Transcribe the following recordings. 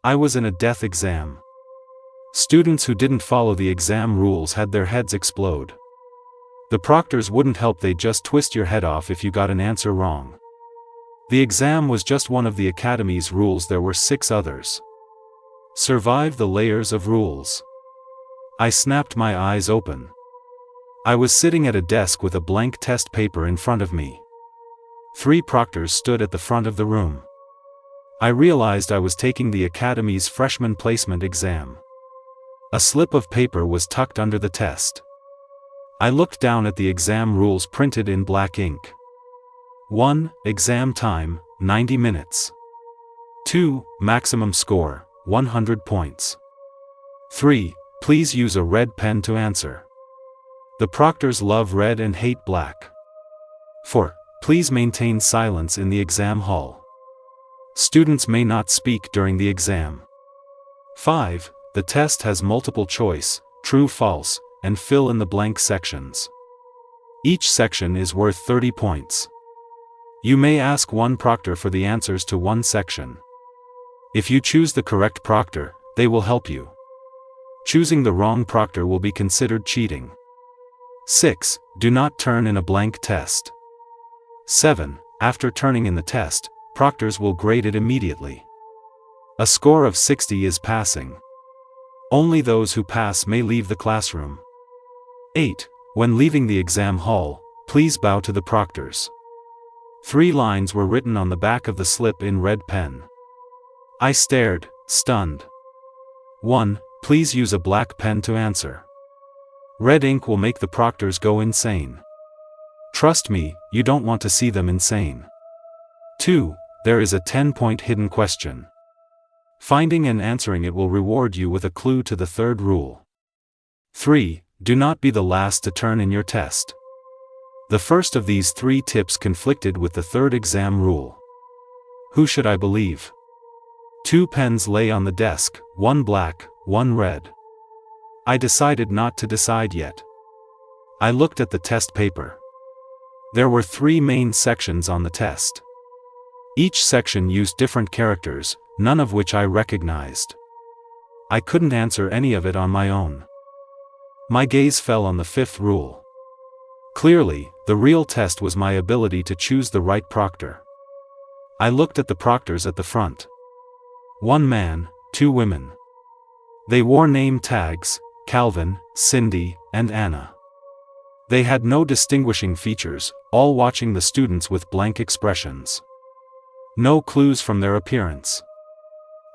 I was in a death exam. Students who didn't follow the exam rules had their heads explode. The proctors wouldn't help, they'd just twist your head off if you got an answer wrong. The exam was just one of the academy's rules, there were 6 others. Survive the layers of rules. I snapped my eyes open. I was sitting at a desk with a blank test paper in front of me. 3 proctors stood at the front of the room. I realized I was taking the academy's freshman placement exam. A slip of paper was tucked under the test. I looked down at the exam rules printed in black ink. 1. Exam time, 90 minutes. 2. Maximum score, 100 points. 3. Please use a red pen to answer. The proctors love red and hate black. 4. Please maintain silence in the exam hall. Students may not speak during the exam. 5. The test has multiple choice, true, false, and fill in the blank sections. Each section is worth 30 points. You may ask one proctor for the answers to one section. If you choose the correct proctor, they will help you. Choosing the wrong proctor will be considered cheating. 6. Do not turn in a blank test. 7. After turning in the test, proctors will grade it immediately. A score of 60 is passing. Only those who pass may leave the classroom. 8. When leaving the exam hall, please bow to the proctors. 3 lines were written on the back of the slip in red pen. I stared, stunned. 1. Please use a black pen to answer. Red ink will make the proctors go insane. Trust me, you don't want to see them insane. 2. There is a 10-point hidden question. Finding and answering it will reward you with a clue to the 3rd rule. 3. Do not be the last to turn in your test. The first of these 3 tips conflicted with the 3rd exam rule. Who should I believe? 2 pens lay on the desk, 1 black, 1 red. I decided not to decide yet. I looked at the test paper. There were 3 main sections on the test. Each section used different characters, none of which I recognized. I couldn't answer any of it on my own. My gaze fell on the 5th rule. Clearly, the real test was my ability to choose the right proctor. I looked at the proctors at the front. 1 man, 2 women. They wore name tags, Calvin, Cindy, and Anna. They had no distinguishing features, all watching the students with blank expressions. No clues from their appearance.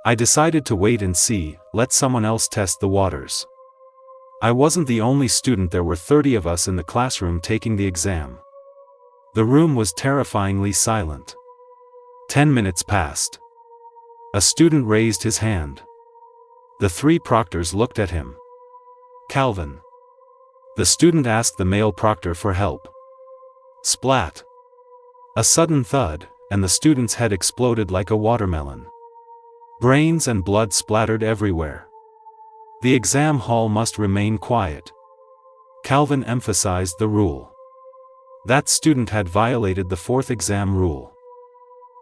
I decided to wait and see, let someone else test the waters. I wasn't the only student, there were 30 of us in the classroom taking the exam. The room was terrifyingly silent. 10 minutes passed. A student raised his hand. The 3 proctors looked at him. Calvin. The student asked the male proctor for help. Splat. A sudden thud, and the student's head exploded like a watermelon. Brains and blood splattered everywhere. The exam hall must remain quiet. Calvin emphasized the rule. That student had violated the 4th exam rule.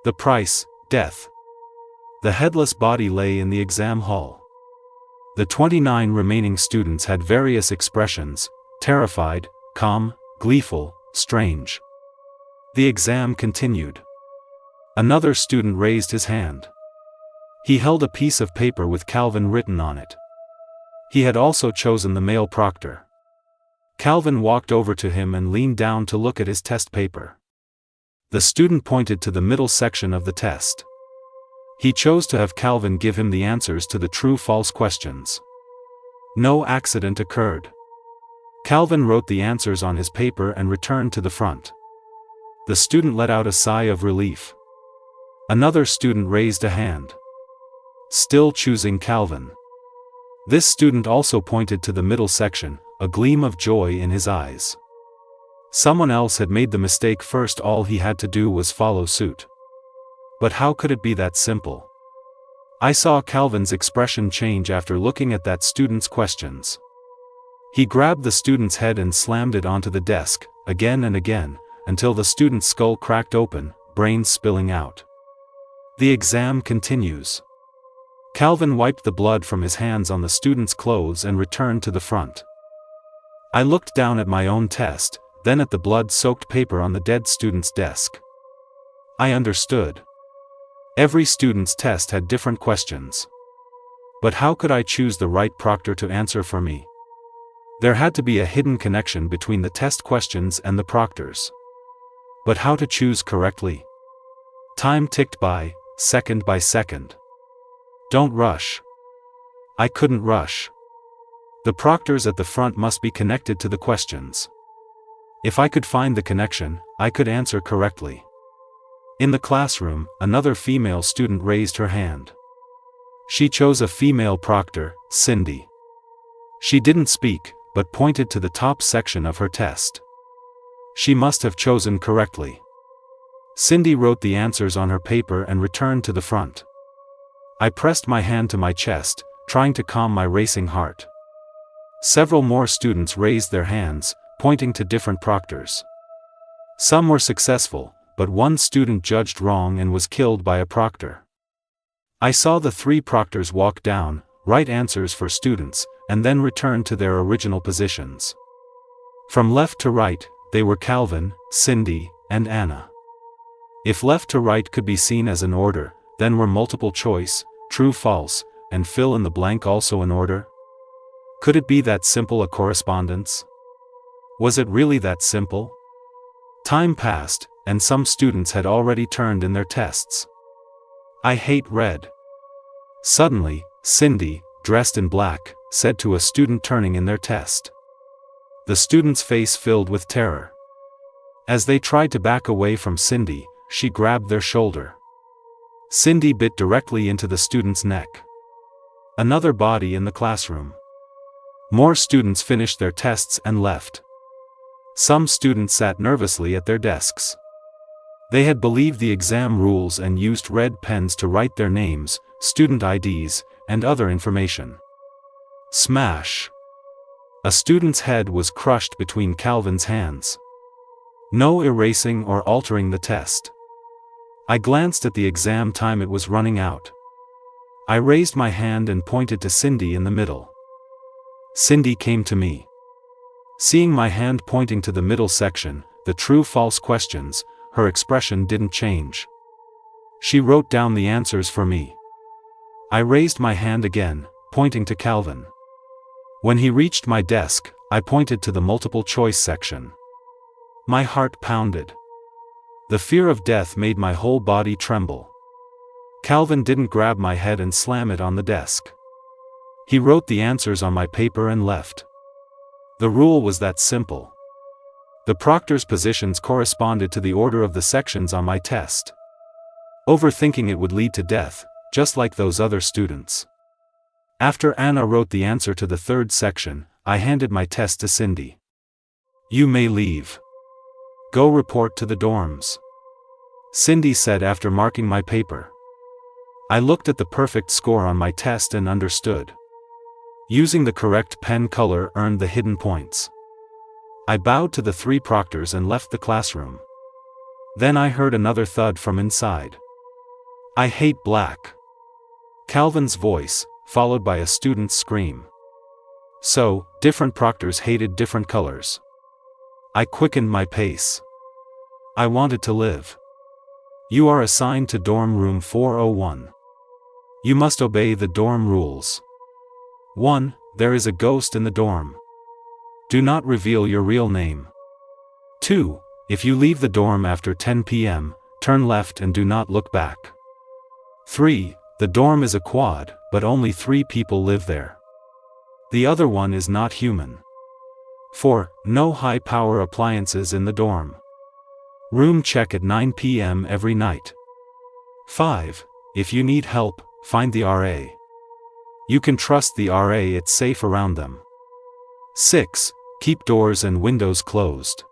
The price, death. The headless body lay in the exam hall. The 29 remaining students had various expressions: terrified, calm, gleeful, strange. The exam continued. Another student raised his hand. He held a piece of paper with Calvin written on it. He had also chosen the male proctor. Calvin walked over to him and leaned down to look at his test paper. The student pointed to the middle section of the test. He chose to have Calvin give him the answers to the true-false questions. No accident occurred. Calvin wrote the answers on his paper and returned to the front. The student let out a sigh of relief. Another student raised a hand. Still choosing Calvin. This student also pointed to the middle section, a gleam of joy in his eyes. Someone else had made the mistake first, all he had to do was follow suit. But how could it be that simple? I saw Calvin's expression change after looking at that student's questions. He grabbed the student's head and slammed it onto the desk, again and again, until the student's skull cracked open, brains spilling out. The exam continues. Calvin wiped the blood from his hands on the student's clothes and returned to the front. I looked down at my own test, then at the blood-soaked paper on the dead student's desk. I understood. Every student's test had different questions. But how could I choose the right proctor to answer for me? There had to be a hidden connection between the test questions and the proctors. But how to choose correctly? Time ticked by, second by second. Don't rush. I couldn't rush. The proctors at the front must be connected to the questions. If I could find the connection, I could answer correctly. In the classroom, another female student raised her hand. She chose a female proctor, Cindy. She didn't speak, but pointed to the top section of her test. She must have chosen correctly. Cindy wrote the answers on her paper and returned to the front. I pressed my hand to my chest, trying to calm my racing heart. Several more students raised their hands, pointing to different proctors. Some were successful, but one student judged wrong and was killed by a proctor. I saw the 3 proctors walk down, write answers for students, and then return to their original positions. From left to right, they were Calvin, Cindy, and Anna. If left to right could be seen as an order, then were multiple choice, true, false, and fill in the blank also an order? Could it be that simple a correspondence? Was it really that simple? Time passed, and some students had already turned in their tests. I hate red. Suddenly, Cindy, dressed in black, said to a student turning in their test. The student's face filled with terror. As they tried to back away from Cindy, she grabbed their shoulder. Cindy bit directly into the student's neck. Another body in the classroom. More students finished their tests and left. Some students sat nervously at their desks. They had believed the exam rules and used red pens to write their names, student IDs, and other information. Smash! A student's head was crushed between Calvin's hands. No erasing or altering the test. I glanced at the exam time. It was running out. I raised my hand and pointed to Cindy in the middle. Cindy came to me. Seeing my hand pointing to the middle section, the true-false questions, her expression didn't change. She wrote down the answers for me. I raised my hand again, pointing to Calvin. When he reached my desk, I pointed to the multiple-choice section. My heart pounded. The fear of death made my whole body tremble. Calvin didn't grab my head and slam it on the desk. He wrote the answers on my paper and left. The rule was that simple. The proctor's positions corresponded to the order of the sections on my test. Overthinking it would lead to death, just like those other students. After Anna wrote the answer to the 3rd section, I handed my test to Cindy. "You may leave. Go report to the dorms," Cindy said after marking my paper. I looked at the perfect score on my test and understood. Using the correct pen color earned the hidden points. I bowed to the 3 proctors and left the classroom. Then I heard another thud from inside. "I hate black." Calvin's voice, followed by a student's scream. So, different proctors hated different colors. I quickened my pace. I wanted to live. "You are assigned to dorm room 401. You must obey the dorm rules. 1. There is a ghost in the dorm. Do not reveal your real name. 2. If you leave the dorm after 10 p.m., turn left and do not look back. 3. The dorm is a quad, but only 3 people live there. The other one is not human. 4. No high-power appliances in the dorm. Room check at 9 p.m. every night. 5. If you need help, find the RA. You can trust the RA, it's safe around them. 6. Keep doors and windows closed.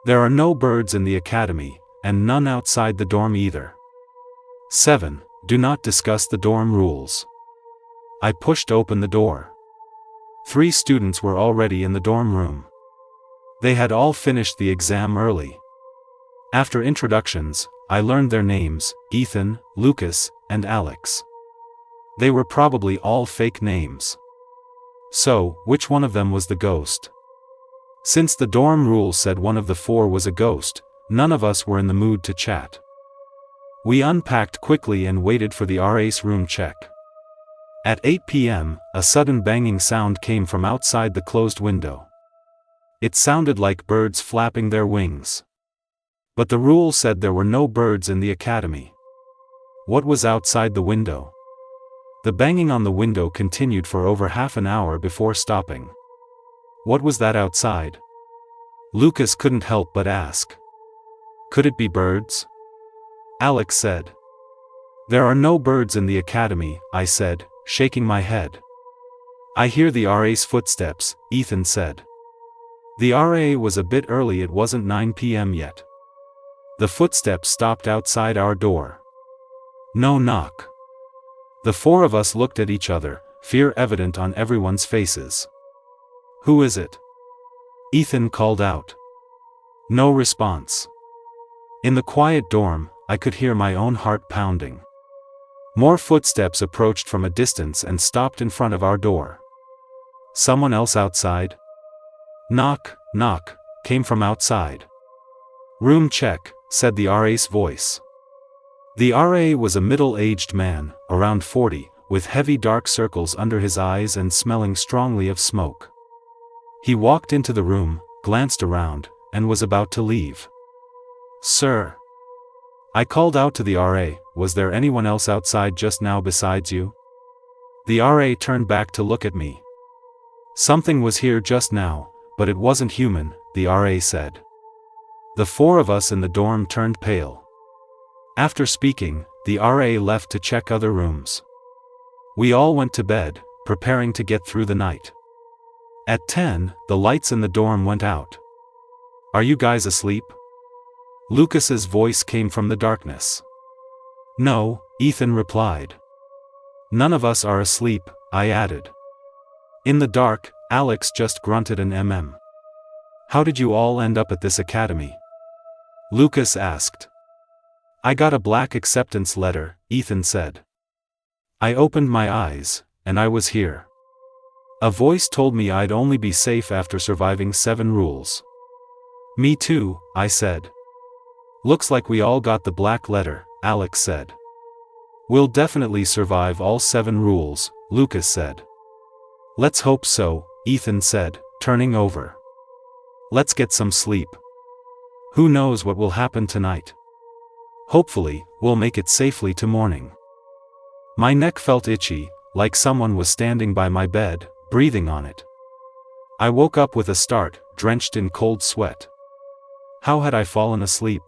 There are no birds in the academy, and none outside the dorm either. 7. Do not discuss the dorm rules. I pushed open the door. 3 students were already in the dorm room. They had all finished the exam early. After introductions, I learned their names, Ethan, Lucas, and Alex. They were probably all fake names. So, which one of them was the ghost? Since the dorm rules said one of the four was a ghost, none of us were in the mood to chat. We unpacked quickly and waited for the RA's room check. At 8 p.m., a sudden banging sound came from outside the closed window. It sounded like birds flapping their wings. But the rule said there were no birds in the academy. What was outside the window? The banging on the window continued for over half an hour before stopping. What was that outside? Lucas couldn't help but ask. Could it be birds? Alex said. There are no birds in the academy, I said, shaking my head. I hear the RA's footsteps, Ethan said. The RA was a bit early, it wasn't 9 p.m. yet. The footsteps stopped outside our door. No knock. The four of us looked at each other, fear evident on everyone's faces. Who is it? Ethan called out. No response. In the quiet dorm, I could hear my own heart pounding. More footsteps approached from a distance and stopped in front of our door. Someone else outside? Knock, knock, came from outside. Room check, said the RA's voice. The RA was a middle-aged man, around 40, with heavy dark circles under his eyes and smelling strongly of smoke. He walked into the room, glanced around, and was about to leave. Sir. I called out to the RA, was there anyone else outside just now besides you? The RA turned back to look at me. Something was here just now, but it wasn't human, the RA said. The four of us in the dorm turned pale. After speaking, the RA left to check other rooms. We all went to bed, preparing to get through the night. At 10, the lights in the dorm went out. Are you guys asleep? Lucas's voice came from the darkness. No, Ethan replied. None of us are asleep, I added. In the dark, Alex just grunted an mm. How did you all end up at this academy? Lucas asked. I got a black acceptance letter, Ethan said. I opened my eyes, and I was here. A voice told me I'd only be safe after surviving 7 rules. Me too, I said. Looks like we all got the black letter, Alex said. We'll definitely survive all 7 rules, Lucas said. Let's hope so, Ethan said, turning over. Let's get some sleep. Who knows what will happen tonight? Hopefully, we'll make it safely to morning. My neck felt itchy, like someone was standing by my bed, breathing on it. I woke up with a start, drenched in cold sweat. How had I fallen asleep?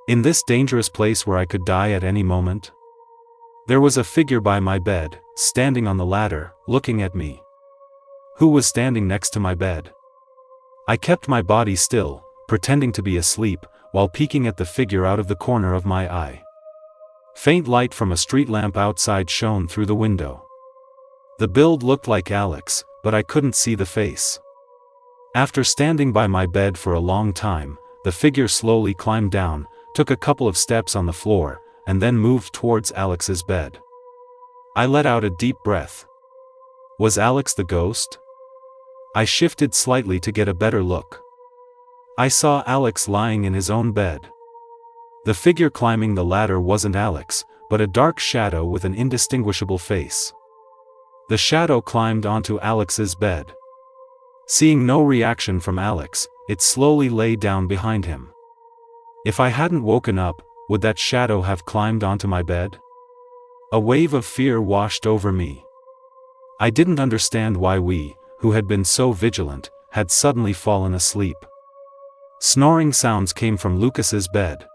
In this dangerous place where I could die at any moment? There was a figure by my bed, standing on the ladder, looking at me. Who was standing next to my bed? I kept my body still, pretending to be asleep, while peeking at the figure out of the corner of my eye. Faint light from a street lamp outside shone through the window. The build looked like Alex, but I couldn't see the face. After standing by my bed for a long time, the figure slowly climbed down, took a couple of steps on the floor, and then moved towards Alex's bed. I let out a deep breath. Was Alex the ghost? I shifted slightly to get a better look. I saw Alex lying in his own bed. The figure climbing the ladder wasn't Alex, but a dark shadow with an indistinguishable face. The shadow climbed onto Alex's bed. Seeing no reaction from Alex, it slowly lay down behind him. If I hadn't woken up, would that shadow have climbed onto my bed? A wave of fear washed over me. I didn't understand why we, who had been so vigilant, had suddenly fallen asleep. Snoring sounds came from Lucas's bed.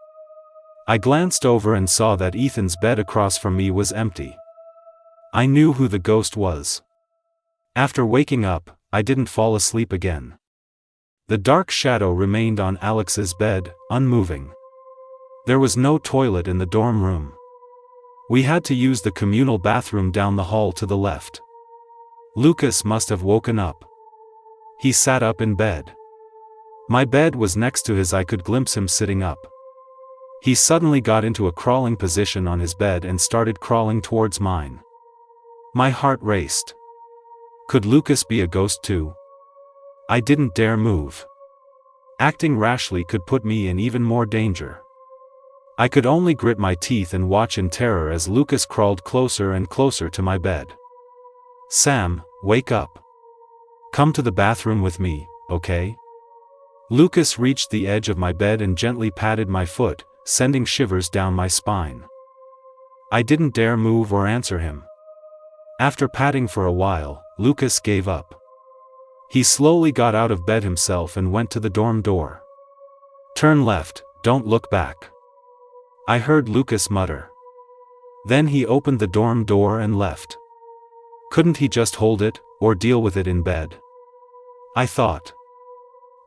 I glanced over and saw that Ethan's bed across from me was empty. I knew who the ghost was. After waking up, I didn't fall asleep again. The dark shadow remained on Alex's bed, unmoving. There was no toilet in the dorm room. We had to use the communal bathroom down the hall to the left. Lucas must have woken up. He sat up in bed. My bed was next to his. I could glimpse him sitting up. He suddenly got into a crawling position on his bed and started crawling towards mine. My heart raced. Could Lucas be a ghost too? I didn't dare move. Acting rashly could put me in even more danger. I could only grit my teeth and watch in terror as Lucas crawled closer and closer to my bed. Sam, wake up. Come to the bathroom with me, okay? Lucas reached the edge of my bed and gently patted my foot, sending shivers down my spine. I didn't dare move or answer him. After patting for a while, Lucas gave up. He slowly got out of bed himself and went to the dorm door. Turn left, don't look back. I heard Lucas mutter. Then he opened the dorm door and left. Couldn't he just hold it, or deal with it in bed? I thought.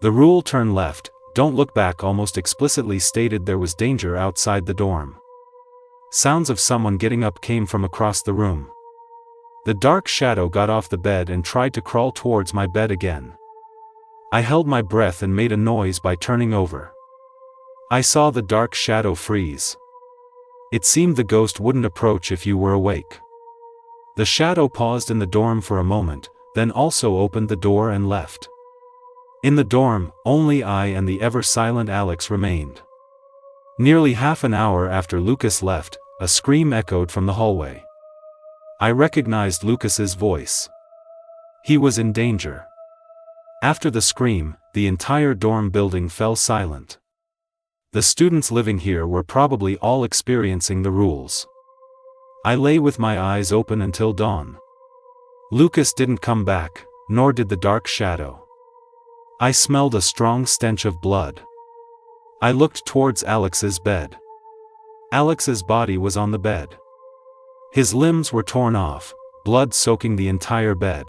The rule turn left, don't look back almost explicitly stated there was danger outside the dorm. Sounds of someone getting up came from across the room. The dark shadow got off the bed and tried to crawl towards my bed again. I held my breath and made a noise by turning over. I saw the dark shadow freeze. It seemed the ghost wouldn't approach if you were awake. The shadow paused in the dorm for a moment, then also opened the door and left. In the dorm, only I and the ever-silent Alex remained. Nearly half an hour after Lucas left, a scream echoed from the hallway. I recognized Lucas's voice. He was in danger. After the scream, the entire dorm building fell silent. The students living here were probably all experiencing the rules. I lay with my eyes open until dawn. Lucas didn't come back, nor did the dark shadow. I smelled a strong stench of blood. I looked towards Alex's bed. Alex's body was on the bed. His limbs were torn off, blood soaking the entire bed.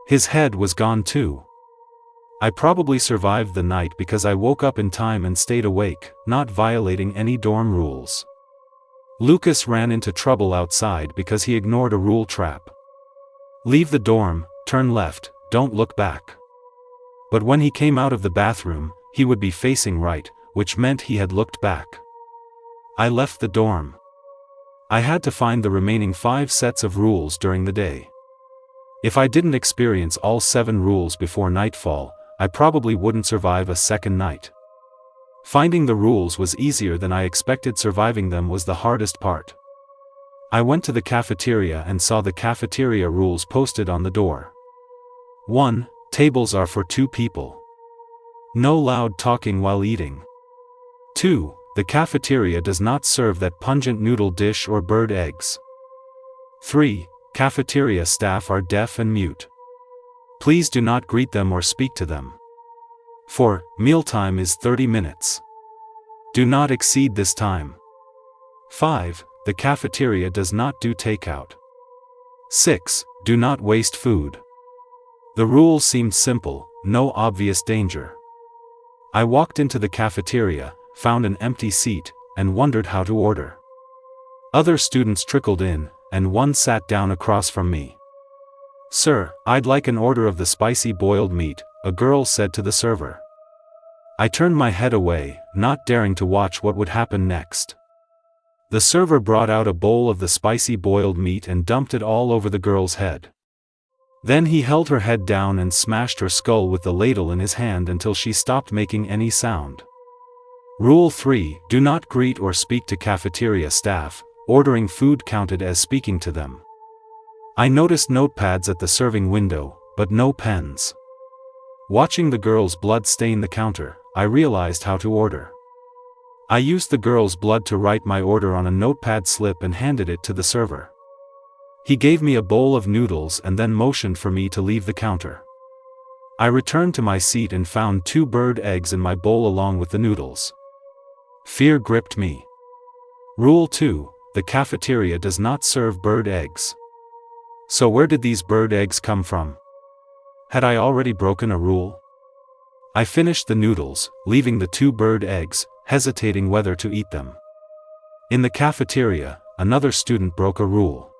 His head was gone too. I probably survived the night because I woke up in time and stayed awake, not violating any dorm rules. Lucas ran into trouble outside because he ignored a rule trap. Leave the dorm, turn left, don't look back. But when he came out of the bathroom, he would be facing right, which meant he had looked back. I left the dorm. I had to find the remaining 5 sets of rules during the day. If I didn't experience all 7 rules before nightfall, I probably wouldn't survive a second night. Finding the rules was easier than I expected, surviving them was the hardest part. I went to the cafeteria and saw the cafeteria rules posted on the door. 1. Tables are for 2 people. No loud talking while eating. 2. The cafeteria does not serve that pungent noodle dish or bird eggs. 3. Cafeteria staff are deaf and mute. Please do not greet them or speak to them. 4. Mealtime is 30 minutes. Do not exceed this time. 5. The cafeteria does not do takeout. 6. Do not waste food. The rules seemed simple, no obvious danger. I walked into the cafeteria, found an empty seat, and wondered how to order. Other students trickled in, and one sat down across from me. "Sir, I'd like an order of the spicy boiled meat," a girl said to the server. I turned my head away, not daring to watch what would happen next. The server brought out a bowl of the spicy boiled meat and dumped it all over the girl's head. Then he held her head down and smashed her skull with the ladle in his hand until she stopped making any sound. Rule 3. Do not greet or speak to cafeteria staff. Ordering food counted as speaking to them. I noticed notepads at the serving window, but no pens. Watching the girl's blood stain the counter, I realized how to order. I used the girl's blood to write my order on a notepad slip and handed it to the server. He gave me a bowl of noodles and then motioned for me to leave the counter. I returned to my seat and found 2 bird eggs in my bowl along with the noodles. Fear gripped me. Rule 2. The cafeteria does not serve bird eggs. So where did these bird eggs come from? Had I already broken a rule? I finished the noodles, leaving the 2 bird eggs, hesitating whether to eat them. In the cafeteria, another student broke a rule.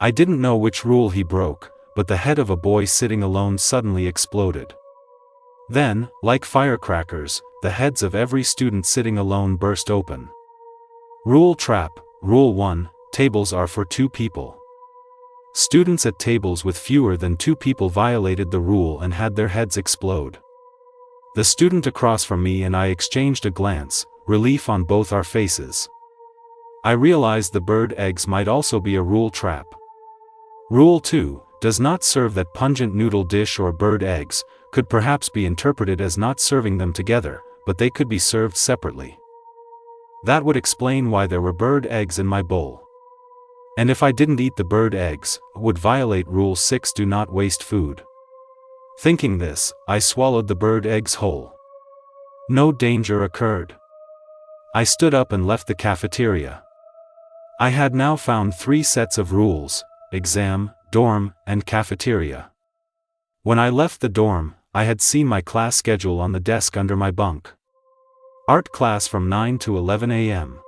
I didn't know which rule he broke, but the head of a boy sitting alone suddenly exploded. Then, like firecrackers, the heads of every student sitting alone burst open. Rule trap. Rule 1. Tables are for 2 people. Students at tables with fewer than 2 people violated the rule and had their heads explode. The student across from me and I exchanged a glance, relief on both our faces. I realized the bird eggs might also be a rule trap. Rule 2, does not serve that pungent noodle dish or bird eggs, could perhaps be interpreted as not serving them together, but they could be served separately. That would explain why there were bird eggs in my bowl. And if I didn't eat the bird eggs, would violate Rule 6, do not waste food. Thinking this, I swallowed the bird eggs whole. No danger occurred. I stood up and left the cafeteria. I had now found 3 sets of rules: exam, dorm, and cafeteria. When I left the dorm, I had seen my class schedule on the desk under my bunk. Art class from 9 to 11 a.m.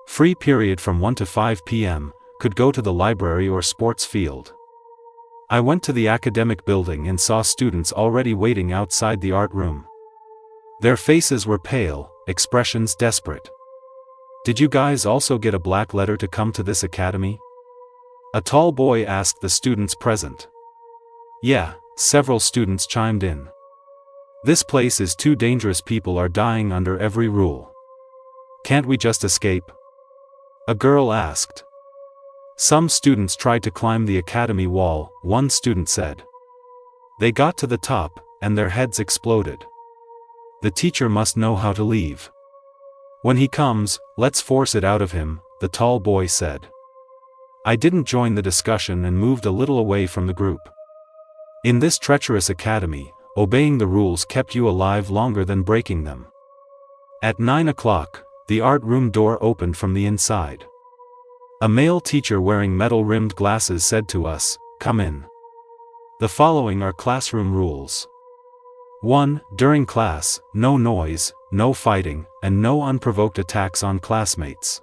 Free period from 1 to 5 p.m., could go to the library or sports field. I went to the academic building and saw students already waiting outside the art room. Their faces were pale, expressions desperate. Did you guys also get a black letter to come to this academy? A tall boy asked the students present. Yeah, several students chimed in. This place is too dangerous, people are dying under every rule. Can't we just escape? A girl asked. Some students tried to climb the academy wall, one student said. They got to the top, and their heads exploded. The teacher must know how to leave. When he comes, let's force it out of him, the tall boy said. I didn't join the discussion and moved a little away from the group. In this treacherous academy, obeying the rules kept you alive longer than breaking them. At 9 o'clock, the art room door opened from the inside. A male teacher wearing metal-rimmed glasses said to us, "Come in. The following are classroom rules. 1. During class, no noise, no fighting, and no unprovoked attacks on classmates.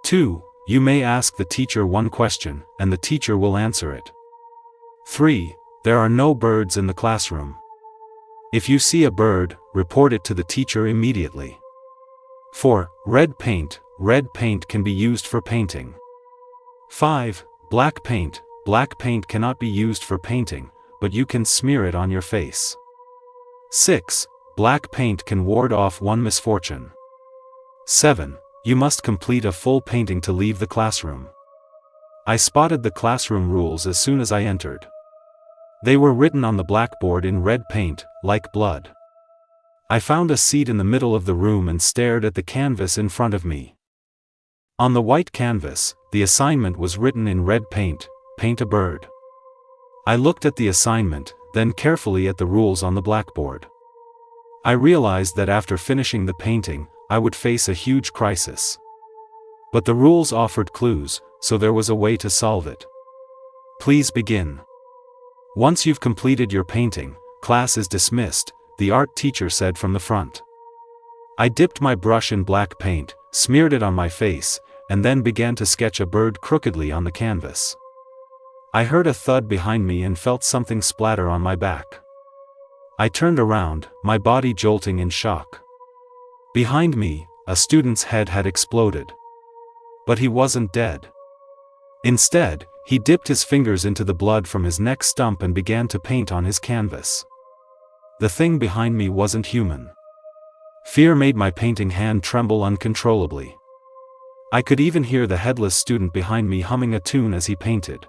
2. You may ask the teacher one question, and the teacher will answer it. 3. There are no birds in the classroom. If you see a bird, report it to the teacher immediately. 4. Red paint can be used for painting. 5. Black paint cannot be used for painting, but you can smear it on your face. 6. Black paint can ward off one misfortune. 7. You must complete a full painting to leave the classroom." I spotted the classroom rules as soon as I entered. They were written on the blackboard in red paint, like blood. I found a seat in the middle of the room and stared at the canvas in front of me. On the white canvas, the assignment was written in red paint: paint a bird. I looked at the assignment, then carefully at the rules on the blackboard. I realized that after finishing the painting, I would face a huge crisis. But the rules offered clues, so there was a way to solve it. Please begin. Once you've completed your painting, class is dismissed, the art teacher said from the front. I dipped my brush in black paint, smeared it on my face, and then began to sketch a bird crookedly on the canvas. I heard a thud behind me and felt something splatter on my back. I turned around, my body jolting in shock. Behind me, a student's head had exploded. But he wasn't dead. Instead, he dipped his fingers into the blood from his neck stump and began to paint on his canvas. The thing behind me wasn't human. Fear made my painting hand tremble uncontrollably. I could even hear the headless student behind me humming a tune as he painted.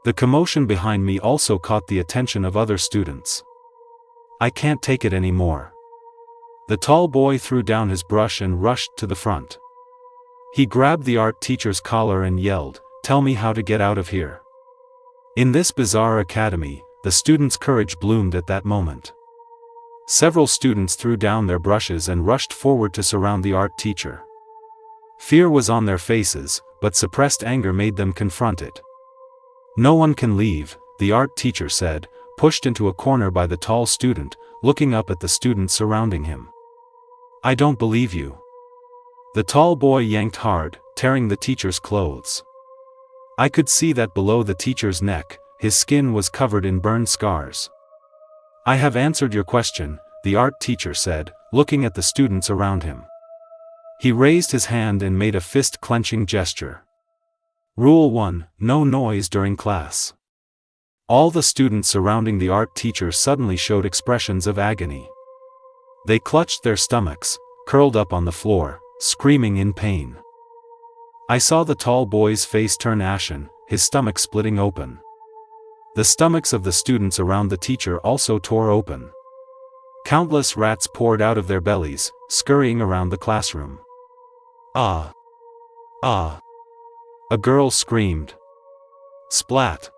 The commotion behind me also caught the attention of other students. I can't take it anymore. The tall boy threw down his brush and rushed to the front. He grabbed the art teacher's collar and yelled, "Tell me how to get out of here." In this bizarre academy, the students' courage bloomed at that moment. Several students threw down their brushes and rushed forward to surround the art teacher. Fear was on their faces, but suppressed anger made them confront it. "No one can leave," the art teacher said, pushed into a corner by the tall student, looking up at the students surrounding him. "I don't believe you." The tall boy yanked hard, tearing the teacher's clothes. I could see that below the teacher's neck, his skin was covered in burned scars. "I have answered your question," the art teacher said, looking at the students around him. He raised his hand and made a fist-clenching gesture. Rule 1: No noise during class. All the students surrounding the art teacher suddenly showed expressions of agony. They clutched their stomachs, curled up on the floor, screaming in pain. I saw the tall boy's face turn ashen, his stomach splitting open. The stomachs of the students around the teacher also tore open. Countless rats poured out of their bellies, scurrying around the classroom. Ah! Ah! A girl screamed. Splat!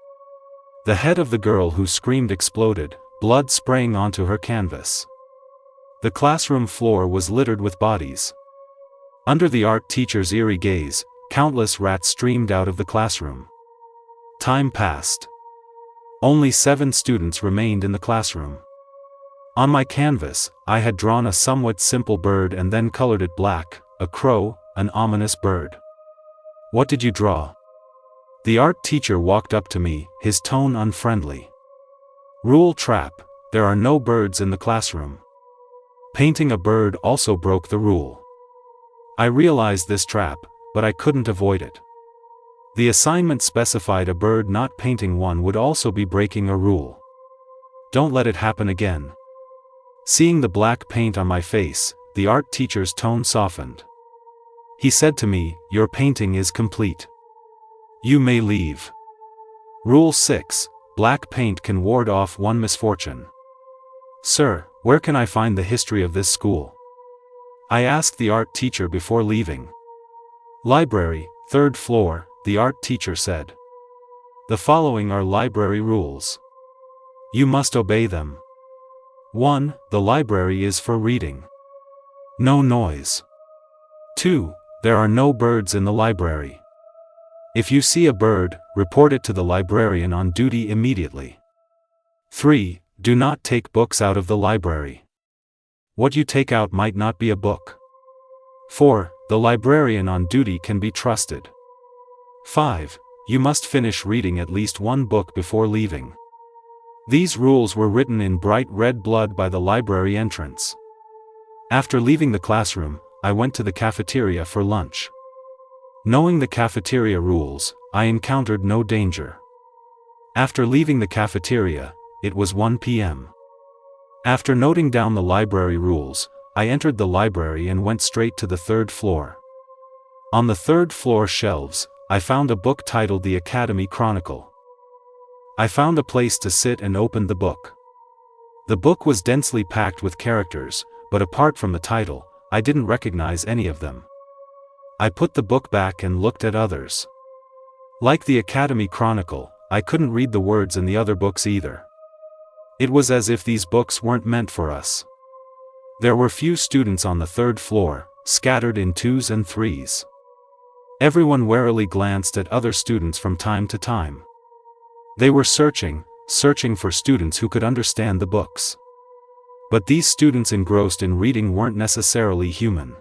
The head of the girl who screamed exploded, blood spraying onto her canvas. The classroom floor was littered with bodies. Under the art teacher's eerie gaze, countless rats streamed out of the classroom. Time passed. Only 7 students remained in the classroom. On my canvas, I had drawn a somewhat simple bird and then colored it black, a crow, an ominous bird. What did you draw? The art teacher walked up to me, his tone unfriendly. Rule trap: there are no birds in the classroom. Painting a bird also broke the rule. I realized this trap, but I couldn't avoid it. The assignment specified a bird not painting one would also be breaking a rule. Don't let it happen again. Seeing the black paint on my face, the art teacher's tone softened. He said to me, "Your painting is complete. You may leave." Rule 6: Black paint can ward off one misfortune. Sir, where can I find the history of this school? I asked the art teacher before leaving. Library, 3rd floor, the art teacher said. The following are library rules. You must obey them. 1. The library is for reading. No noise. 2. There are no birds in the library. If you see a bird, report it to the librarian on duty immediately. 3. Do not take books out of the library. What you take out might not be a book. 4. The librarian on duty can be trusted. 5. You must finish reading at least one book before leaving. These rules were written in bright red blood by the library entrance. After leaving the classroom, I went to the cafeteria for lunch. Knowing the cafeteria rules, I encountered no danger. After leaving the cafeteria, it was 1 p.m. After noting down the library rules, I entered the library and went straight to the 3rd floor. On the 3rd floor shelves, I found a book titled The Academy Chronicle. I found a place to sit and opened the book. The book was densely packed with characters, but apart from the title, I didn't recognize any of them. I put the book back and looked at others. Like the Academy Chronicle, I couldn't read the words in the other books either. It was as if these books weren't meant for us. There were few students on the 3rd floor, scattered in 2s and 3s. Everyone warily glanced at other students from time to time. They were searching for students who could understand the books. But these students engrossed in reading weren't necessarily human.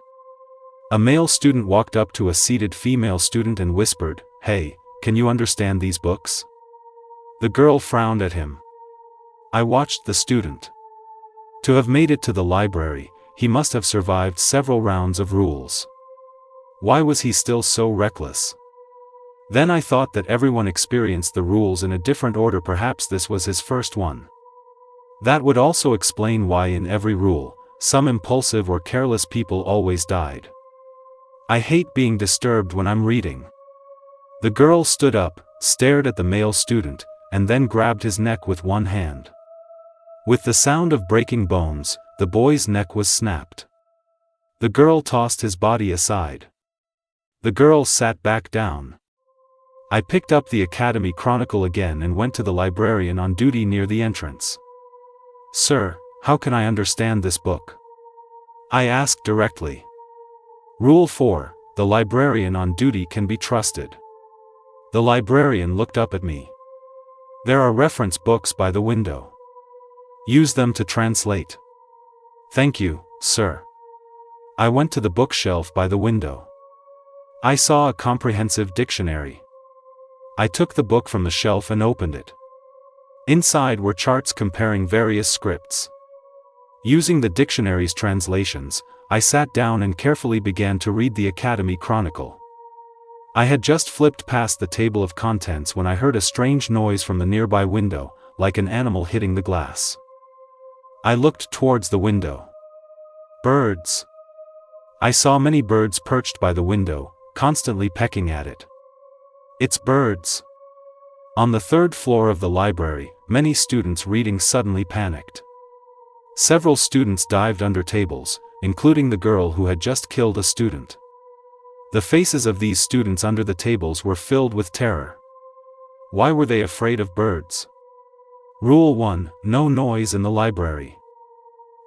A male student walked up to a seated female student and whispered, "Hey, can you understand these books?" The girl frowned at him. I watched the student. To have made it to the library, he must have survived several rounds of rules. Why was he still so reckless? Then I thought that everyone experienced the rules in a different order. Perhaps this was his first one. That would also explain why in every rule, some impulsive or careless people always died. I hate being disturbed when I'm reading. The girl stood up, stared at the male student, and then grabbed his neck with one hand. With the sound of breaking bones, the boy's neck was snapped. The girl tossed his body aside. The girl sat back down. I picked up the Academy Chronicle again and went to the librarian on duty near the entrance. "Sir, how can I understand this book?" I asked directly. Rule 4: The librarian on duty can be trusted. The librarian looked up at me. "There are reference books by the window. Use them to translate." "Thank you, sir." I went to the bookshelf by the window. I saw a comprehensive dictionary. I took the book from the shelf and opened it. Inside were charts comparing various scripts. Using the dictionary's translations, I sat down and carefully began to read the Academy Chronicle. I had just flipped past the table of contents when I heard a strange noise from the nearby window, like an animal hitting the glass. I looked towards the window. Birds. I saw many birds perched by the window, constantly pecking at it. It's birds. On the third floor of the library, many students reading suddenly panicked. Several students dived under tables, including the girl who had just killed a student. The faces of these students under the tables were filled with terror. Why were they afraid of birds? Rule 1: No noise in the library.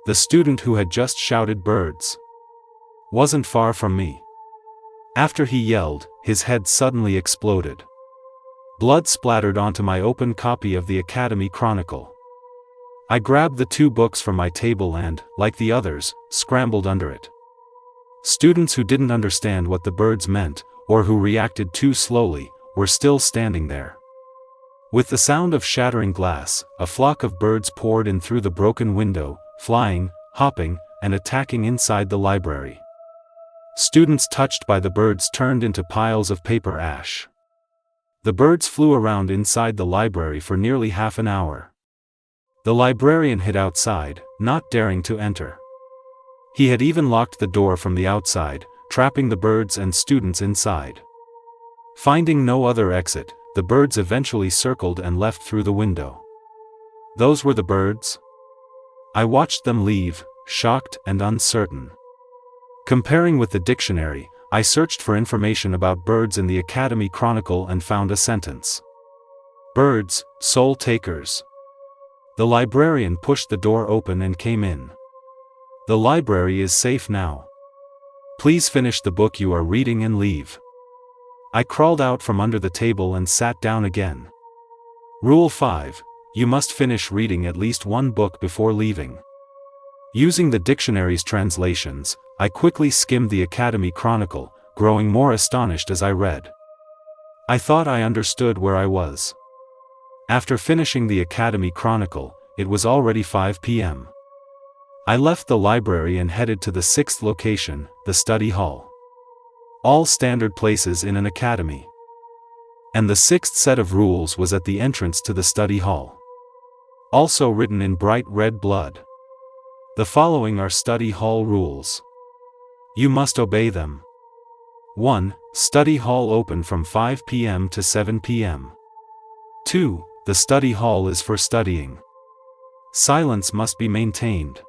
The student who had just shouted "birds" wasn't far from me. After he yelled, his head suddenly exploded. Blood splattered onto my open copy of the Academy Chronicle. I grabbed the 2 books from my table and, like the others, scrambled under it. Students who didn't understand what the birds meant, or who reacted too slowly, were still standing there. With the sound of shattering glass, a flock of birds poured in through the broken window, flying, hopping, and attacking inside the library. Students touched by the birds turned into piles of paper ash. The birds flew around inside the library for nearly half an hour. The librarian hid outside, not daring to enter. He had even locked the door from the outside, trapping the birds and students inside. Finding no other exit, the birds eventually circled and left through the window. Those were the birds? I watched them leave, shocked and uncertain. Comparing with the dictionary, I searched for information about birds in the Academy Chronicle and found a sentence. Birds, soul takers. The librarian pushed the door open and came in. The library is safe now. Please finish the book you are reading and leave. I crawled out from under the table and sat down again. Rule 5: You must finish reading at least 1 book before leaving. Using the dictionary's translations, I quickly skimmed the Academy Chronicle, growing more astonished as I read. I thought I understood where I was. After finishing the Academy Chronicle, it was already 5 p.m. I left the library and headed to the 6th location, the study hall. All standard places in an academy. And the 6th set of rules was at the entrance to the study hall. Also written in bright red blood. The following are study hall rules. You must obey them. 1. Study hall open from 5 p.m. to 7 p.m. 2. The study hall is for studying. Silence must be maintained.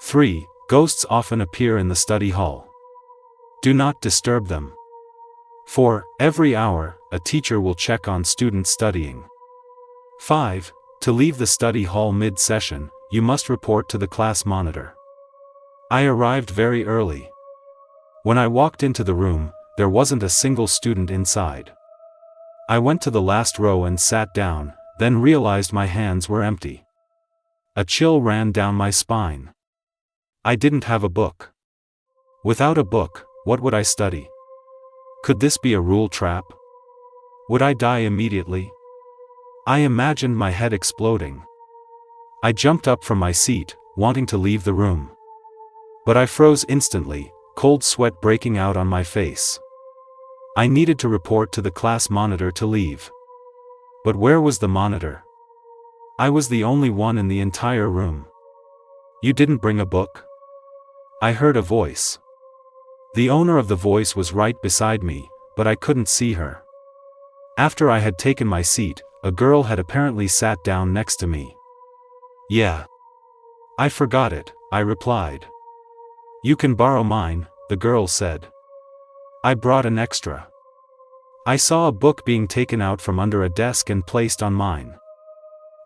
3. Ghosts often appear in the study hall. Do not disturb them. 4. Every hour, a teacher will check on students studying. 5. To leave the study hall mid-session, you must report to the class monitor. I arrived very early. When I walked into the room, there wasn't a single student inside. I went to the last row and sat down, then realized my hands were empty. A chill ran down my spine. I didn't have a book. Without a book, what would I study? Could this be a rule trap? Would I die immediately? I imagined my head exploding. I jumped up from my seat, wanting to leave the room. But I froze instantly, cold sweat breaking out on my face. I needed to report to the class monitor to leave. But where was the monitor? I was the only one in the entire room. You didn't bring a book? I heard a voice. The owner of the voice was right beside me, but I couldn't see her. After I had taken my seat, a girl had apparently sat down next to me. Yeah. I forgot it, I replied. You can borrow mine, the girl said. I brought an extra. I saw a book being taken out from under a desk and placed on mine.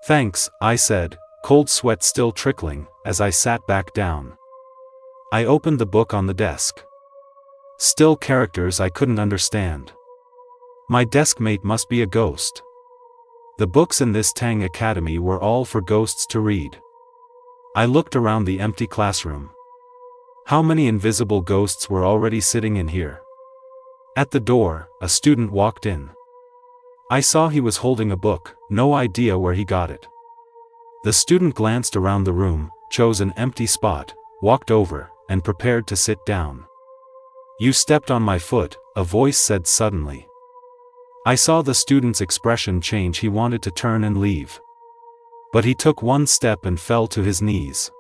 Thanks, I said, cold sweat still trickling, as I sat back down. I opened the book on the desk. Still characters I couldn't understand. My deskmate must be a ghost. The books in this Tang Academy were all for ghosts to read. I looked around the empty classroom. How many invisible ghosts were already sitting in here? At the door, a student walked in. I saw he was holding a book, no idea where he got it. The student glanced around the room, chose an empty spot, walked over, and prepared to sit down. You stepped on my foot, a voice said suddenly. I saw the student's expression change. He wanted to turn and leave. But he took one step and fell to his knees.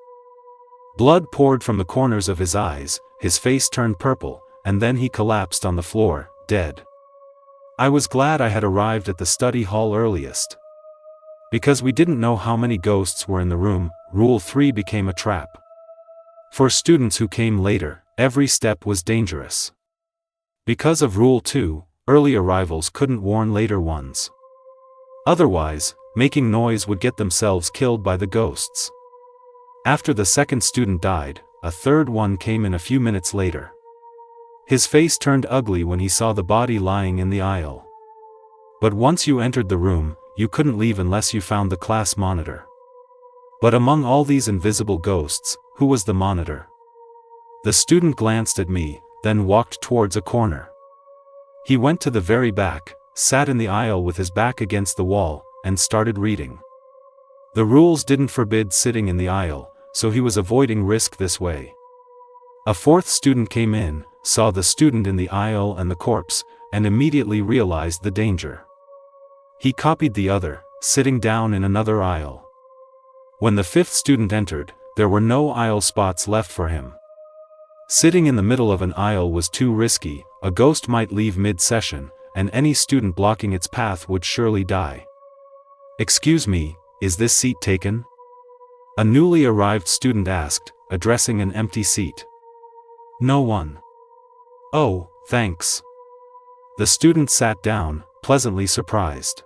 Blood poured from the corners of his eyes, his face turned purple, and then he collapsed on the floor, dead. I was glad I had arrived at the study hall earliest. Because we didn't know how many ghosts were in the room, Rule 3 became a trap. For students who came later, every step was dangerous. Because of Rule 2, early arrivals couldn't warn later ones. Otherwise, making noise would get themselves killed by the ghosts. After the second student died, a third one came in a few minutes later. His face turned ugly when he saw the body lying in the aisle. But once you entered the room, you couldn't leave unless you found the class monitor. But among all these invisible ghosts, who was the monitor? The student glanced at me, then walked towards a corner. He went to the very back, sat in the aisle with his back against the wall, and started reading. The rules didn't forbid sitting in the aisle, so he was avoiding risk this way. A fourth student came in, saw the student in the aisle and the corpse, and immediately realized the danger. He copied the other, sitting down in another aisle. When the fifth student entered, there were no aisle spots left for him. Sitting in the middle of an aisle was too risky, a ghost might leave mid-session, and any student blocking its path would surely die. "Excuse me, is this seat taken?" A newly arrived student asked, addressing an empty seat. "No one." "Oh, thanks." The student sat down, pleasantly surprised.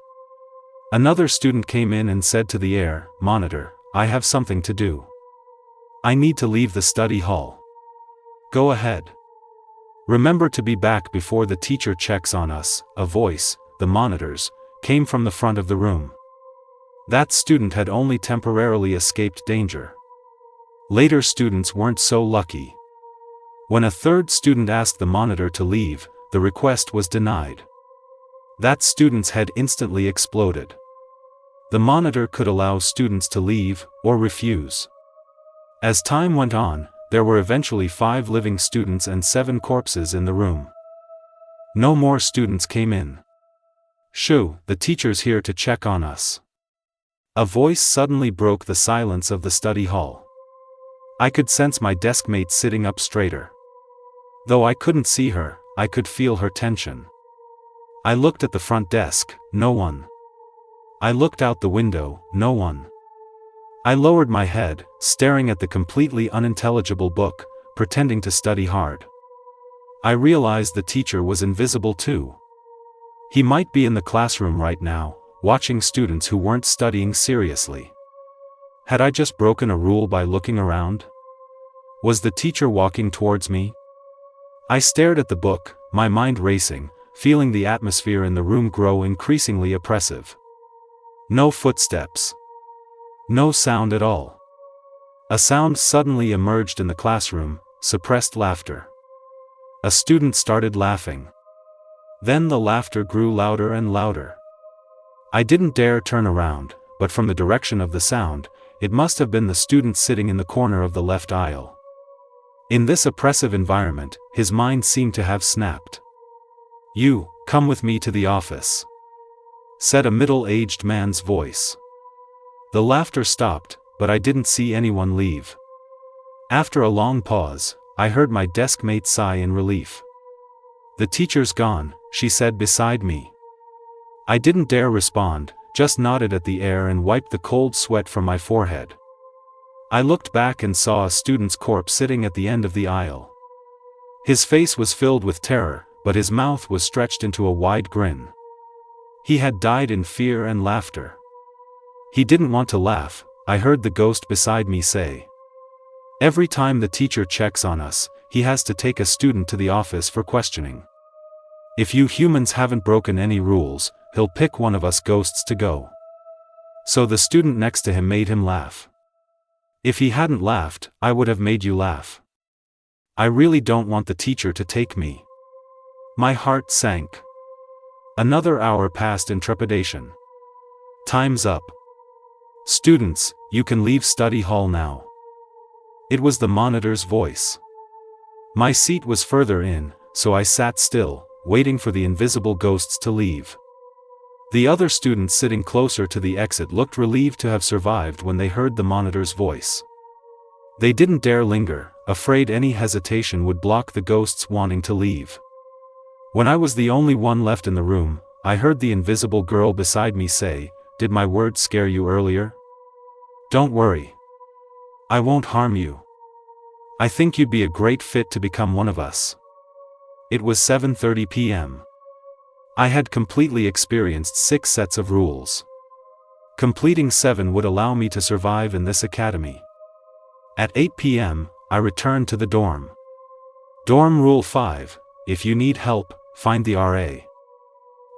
Another student came in and said to the air monitor, "I have something to do. I need to leave the study hall." "Go ahead. Remember to be back before the teacher checks on us." A voice, the monitor's, came from the front of the room. That student had only temporarily escaped danger. Later students weren't so lucky. When a third student asked the monitor to leave, the request was denied. That student's head instantly exploded. The monitor could allow students to leave, or refuse. As time went on, there were eventually 5 living students and 7 corpses in the room. No more students came in. "Shoo, the teacher's here to check on us." A voice suddenly broke the silence of the study hall. I could sense my deskmate sitting up straighter. Though I couldn't see her, I could feel her tension. I looked at the front desk, no one. I looked out the window, no one. I lowered my head, staring at the completely unintelligible book, pretending to study hard. I realized the teacher was invisible too. He might be in the classroom right now, watching students who weren't studying seriously. Had I just broken a rule by looking around? Was the teacher walking towards me? I stared at the book, my mind racing, feeling the atmosphere in the room grow increasingly oppressive. No footsteps. No sound at all. A sound suddenly emerged in the classroom, suppressed laughter. A student started laughing. Then the laughter grew louder and louder. I didn't dare turn around, but from the direction of the sound, it must have been the student sitting in the corner of the left aisle. In this oppressive environment, his mind seemed to have snapped. "You, come with me to the office," said a middle-aged man's voice. The laughter stopped, but I didn't see anyone leave. After a long pause, I heard my deskmate sigh in relief. "The teacher's gone," she said beside me. I didn't dare respond, just nodded at the air and wiped the cold sweat from my forehead. I looked back and saw a student's corpse sitting at the end of the aisle. His face was filled with terror, but his mouth was stretched into a wide grin. He had died in fear and laughter. He didn't want to laugh, I heard the ghost beside me say. Every time the teacher checks on us, he has to take a student to the office for questioning. If you humans haven't broken any rules, he'll pick one of us ghosts to go. So the student next to him made him laugh. If he hadn't laughed, I would have made you laugh. I really don't want the teacher to take me. My heart sank. Another hour passed in trepidation. Time's up. Students, you can leave study hall now. It was the monitor's voice. My seat was further in, so I sat still, waiting for the invisible ghosts to leave. The other students sitting closer to the exit looked relieved to have survived when they heard the monitor's voice. They didn't dare linger, afraid any hesitation would block the ghosts wanting to leave. When I was the only one left in the room, I heard the invisible girl beside me say, "Did my words scare you earlier? Don't worry. I won't harm you. I think you'd be a great fit to become one of us." It was 7:30 p.m. I had completely experienced 6 sets of rules. Completing 7 would allow me to survive in this academy. At 8 p.m., I returned to the dorm. Dorm Rule 5, if you need help, find the RA.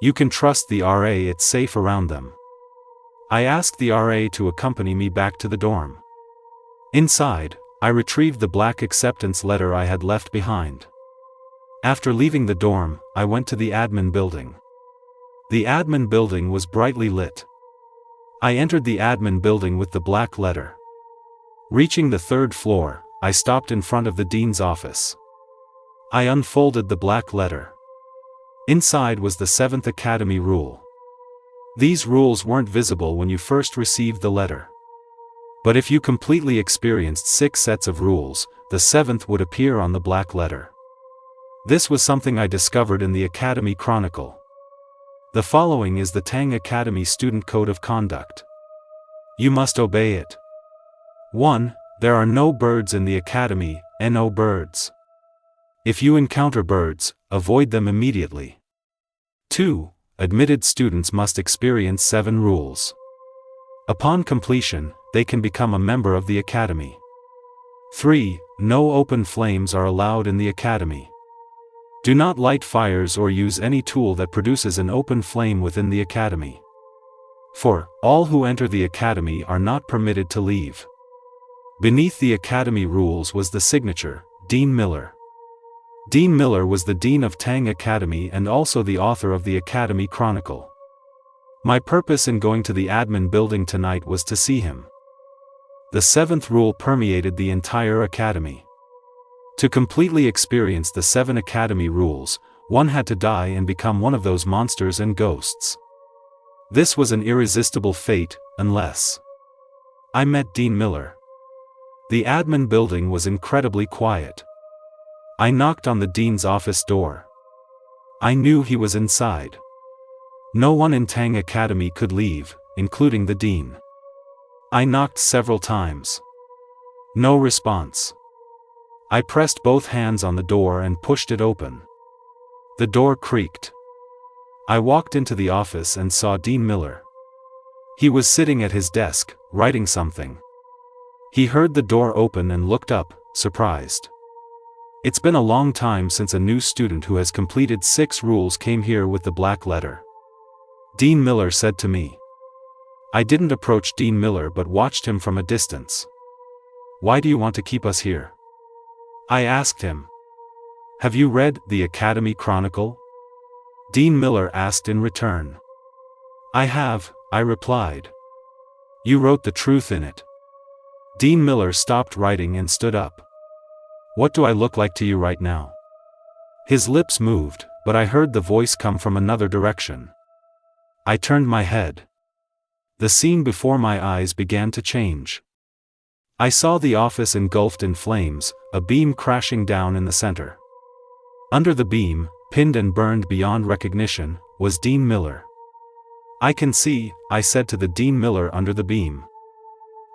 You can trust the RA, it's safe around them. I asked the RA to accompany me back to the dorm. Inside, I retrieved the black acceptance letter I had left behind. After leaving the dorm, I went to the admin building. The admin building was brightly lit. I entered the admin building with the black letter. Reaching the 3rd floor, I stopped in front of the dean's office. I unfolded the black letter. Inside was the 7th Academy rule. These rules weren't visible when you first received the letter. But if you completely experienced 6 sets of rules, the 7th would appear on the black letter. This was something I discovered in the Academy Chronicle. The following is the Tang Academy Student Code of Conduct. You must obey it. 1. There are no birds in the Academy, no birds. If you encounter birds, avoid them immediately. 2. Admitted students must experience 7 rules. Upon completion, they can become a member of the Academy. 3. No open flames are allowed in the Academy. Do not light fires or use any tool that produces an open flame within the Academy. 4. All who enter the Academy are not permitted to leave. Beneath the Academy rules was the signature, Dean Miller. Dean Miller was the Dean of Tang Academy and also the author of the Academy Chronicle. My purpose in going to the admin building tonight was to see him. The 7th rule permeated the entire Academy. To completely experience the 7 Academy rules, one had to die and become one of those monsters and ghosts. This was an irresistible fate, unless I met Dean Miller. The admin building was incredibly quiet. I knocked on the dean's office door. I knew he was inside. No one in Tang Academy could leave, including the dean. I knocked several times. No response. I pressed both hands on the door and pushed it open. The door creaked. I walked into the office and saw Dean Miller. He was sitting at his desk, writing something. He heard the door open and looked up, surprised. It's been a long time since a new student who has completed 6 rules came here with the black letter. Dean Miller said to me. I didn't approach Dean Miller but watched him from a distance. Why do you want to keep us here? I asked him. Have you read the Academy Chronicle? Dean Miller asked in return. I have, I replied. You wrote the truth in it. Dean Miller stopped writing and stood up. What do I look like to you right now? His lips moved, but I heard the voice come from another direction. I turned my head. The scene before my eyes began to change. I saw the office engulfed in flames, a beam crashing down in the center. Under the beam, pinned and burned beyond recognition, was Dean Miller. I can see, I said to the Dean Miller under the beam.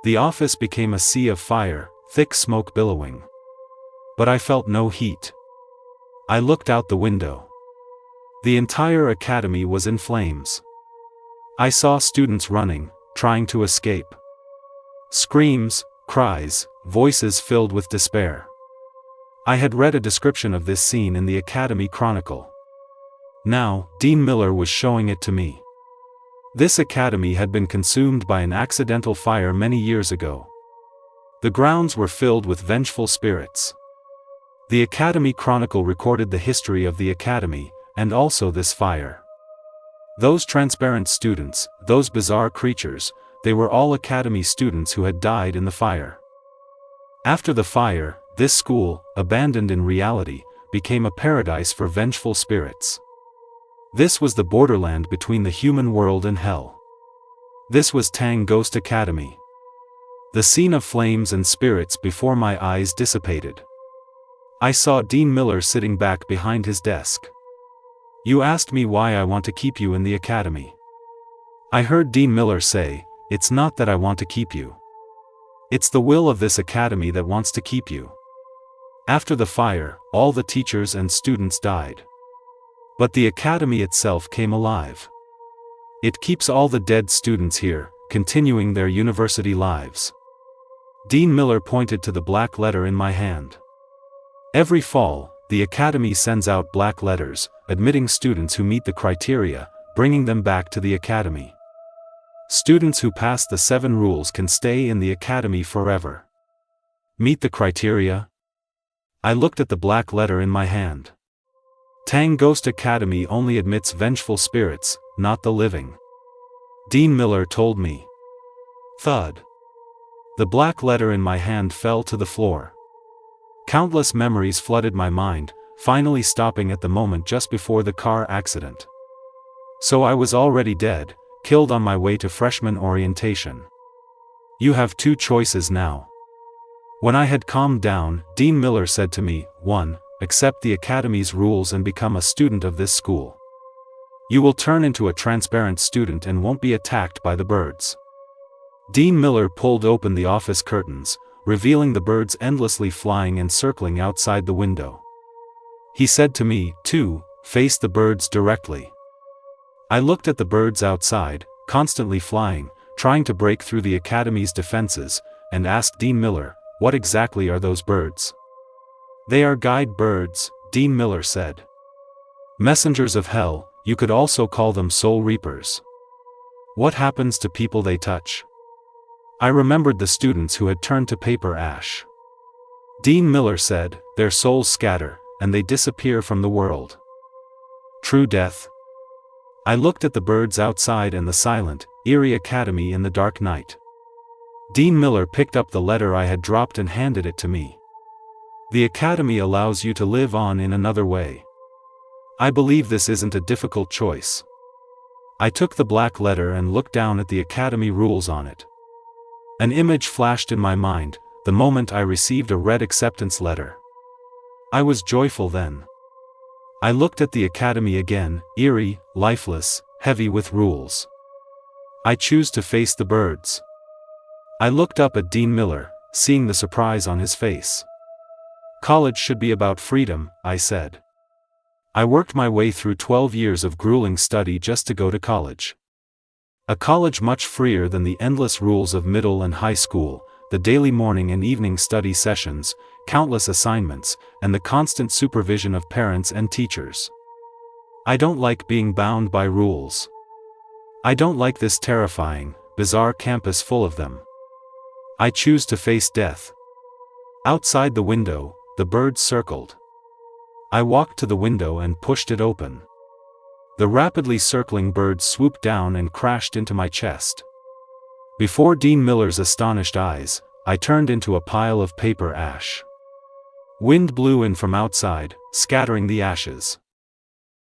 The office became a sea of fire, thick smoke billowing. But I felt no heat. I looked out the window. The entire academy was in flames. I saw students running, trying to escape. Screams, cries, voices filled with despair. I had read a description of this scene in the Academy Chronicle. Now, Dean Miller was showing it to me. This academy had been consumed by an accidental fire many years ago. The grounds were filled with vengeful spirits. The Academy Chronicle recorded the history of the academy, and also this fire. Those transparent students, those bizarre creatures, they were all academy students who had died in the fire. After the fire, this school, abandoned in reality, became a paradise for vengeful spirits. This was the borderland between the human world and hell. This was Tang Ghost Academy. The scene of flames and spirits before my eyes dissipated. I saw Dean Miller sitting back behind his desk. "You asked me why I want to keep you in the academy." I heard Dean Miller say, "It's not that I want to keep you. It's the will of this academy that wants to keep you." After the fire, all the teachers and students died. But the academy itself came alive. It keeps all the dead students here, continuing their university lives. Dean Miller pointed to the black letter in my hand. Every fall, the academy sends out black letters, admitting students who meet the criteria, bringing them back to the academy. Students who pass the 7 rules can stay in the academy forever. Meet the criteria? I looked at the black letter in my hand. Tang Ghost Academy only admits vengeful spirits, not the living. Dean Miller told me. Thud. The black letter in my hand fell to the floor. Countless memories flooded my mind, finally stopping at the moment just before the car accident. So I was already dead, killed on my way to freshman orientation. You have 2 choices now. When I had calmed down, Dean Miller said to me, 1. Accept the academy's rules and become a student of this school. You will turn into a transparent student and won't be attacked by the birds. Dean Miller pulled open the office curtains, revealing the birds endlessly flying and circling outside the window. He said to me, 2. Face the birds directly. I looked at the birds outside, constantly flying, trying to break through the academy's defenses, and asked Dean Miller, "What exactly are those birds?" "They are guide birds," Dean Miller said. "Messengers of hell, you could also call them soul reapers." "What happens to people they touch?" I remembered the students who had turned to paper ash. Dean Miller said, "Their souls scatter, and they disappear from the world." True death. I looked at the birds outside and the silent, eerie academy in the dark night. Dean Miller picked up the letter I had dropped and handed it to me. "The academy allows you to live on in another way. I believe this isn't a difficult choice." I took the black letter and looked down at the academy rules on it. An image flashed in my mind, the moment I received a red acceptance letter. I was joyful then. I looked at the academy again, eerie, lifeless, heavy with rules. I choose to face the birds. I looked up at Dean Miller, seeing the surprise on his face. "College should be about freedom," I said. I worked my way through 12 years of grueling study just to go to college. A college much freer than the endless rules of middle and high school, the daily morning and evening study sessions, countless assignments, and the constant supervision of parents and teachers. I don't like being bound by rules. I don't like this terrifying, bizarre campus full of them. I choose to face death. Outside the window, the birds circled. I walked to the window and pushed it open. The rapidly circling birds swooped down and crashed into my chest. Before Dean Miller's astonished eyes, I turned into a pile of paper ash. Wind blew in from outside, scattering the ashes.